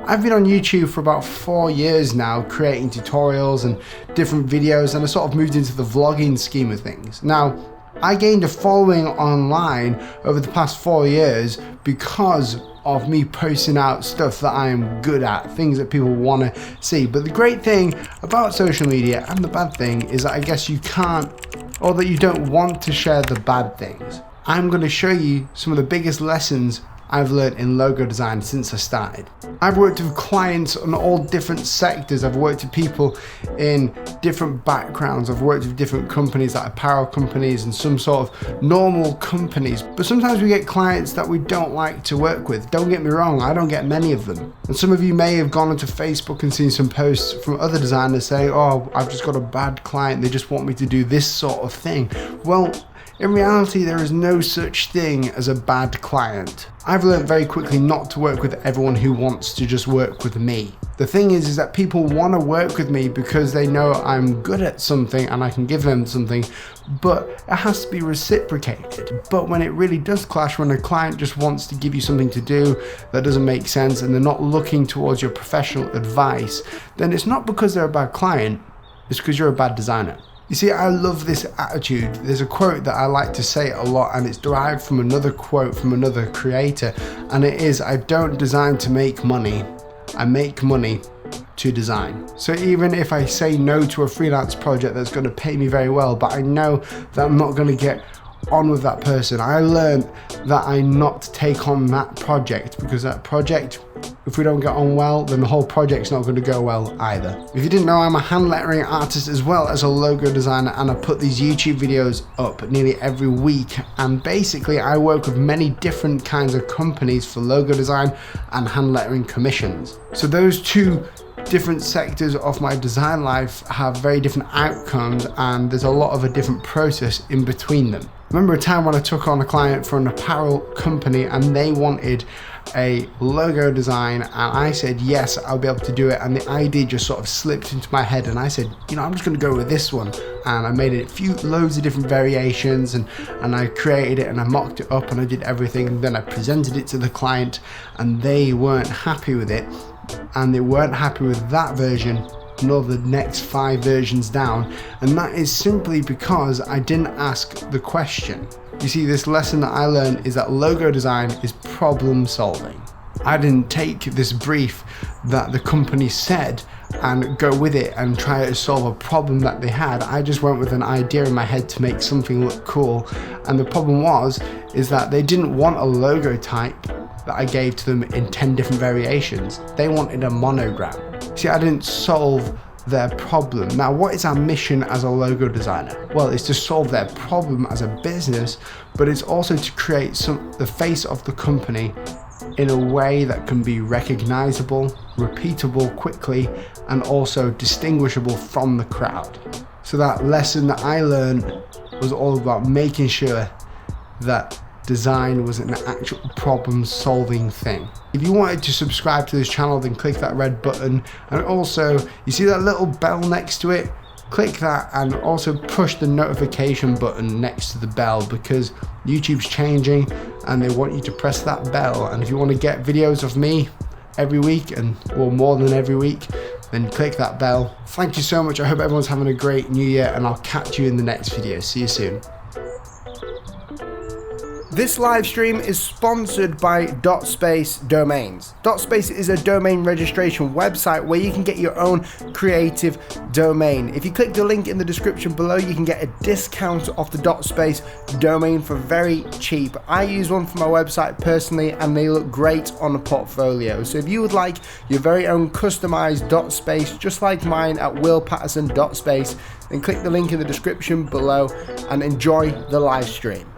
I've been on YouTube for about 4 years now, creating tutorials and different videos, and I sort of moved into the vlogging scheme of things. Now, I gained a following online over the past 4 years because of me posting out stuff that I am good at, things that people want to see. But the great thing about social media, and the bad thing, is that I guess you can't, or that you don't want to share the bad things. I'm going to show you some of the biggest lessons I've learned in logo design since I started. I've worked with clients on all different sectors. I've worked with people in different backgrounds. I've worked with different companies like apparel companies and some sort of normal companies. But sometimes we get clients that we don't like to work with. Don't get me wrong, I don't get many of them. And some of you may have gone onto Facebook and seen some posts from other designers saying, oh, I've just got a bad client. They just want me to do this sort of thing. Well, in reality, there is no such thing as a bad client. I've learned very quickly not to work with everyone who wants to just work with me. The thing is that people want to work with me because they know I'm good at something and I can give them something, but it has to be reciprocated. But when it really does clash, when a client just wants to give you something to do that doesn't make sense and they're not looking towards your professional advice, then it's not because they're a bad client, it's because you're a bad designer. You see, I love this attitude. There's a quote that I like to say a lot, and it's derived from another quote from another creator, and it is, I don't design to make money, I make money to design. So even if I say no to a freelance project that's going to pay me very well, but I know that I'm not going to get on with that person, I learned that I not take on that project, because that project, if we don't get on well, then the whole project's not going to go well either. If you didn't know, I'm a hand lettering artist as well as a logo designer, and I put these YouTube videos up nearly every week, and basically I work with many different kinds of companies for logo design and hand lettering commissions. So those two different sectors of my design life have very different outcomes, and there's a lot of a different process in between them. I remember a time when I took on a client for an apparel company and they wanted a logo design, and I said yes, I'll be able to do it, and the idea just sort of slipped into my head, and I said, you know, I'm just going to go with this one, and I made it loads of different variations, and I created it and I mocked it up and I did everything, and then I presented it to the client and they weren't happy with it, and they weren't happy with that version nor the next 5 versions down, and that is simply because I didn't ask the question. You see, this lesson that I learned is that logo design is problem solving. I didn't take this brief that the company said and go with it and try to solve a problem that they had. I just went with an idea in my head to make something look cool, and the problem is that they didn't want a logo type that I gave to them in 10 different variations. They wanted a monogram. See, I didn't solve their problem. Now, what is our mission as a logo designer? Well, it's to solve their problem as a business, but it's also to create the face of the company in a way that can be recognizable, repeatable quickly, and also distinguishable from the crowd. So that lesson that I learned was all about making sure that design was an actual problem solving thing. If you wanted to subscribe to this channel, then click that red button, and also you see that little bell next to it, click that, and also push the notification button next to the bell, because YouTube's changing and they want you to press that bell. And if you want to get videos of me every week, or more than every week, then click that bell. Thank you so much. I hope everyone's having a great new year, and I'll catch you in the next video. See you soon. This live stream is sponsored by Dotspace Domains. Dotspace is a domain registration website where you can get your own creative domain. If you click the link in the description below, you can get a discount off the Dotspace domain for very cheap. I use one for my website personally, and they look great on a portfolio. So if you would like your very own customized Dotspace, just like mine at willpatterson.space, then click the link in the description below and enjoy the live stream.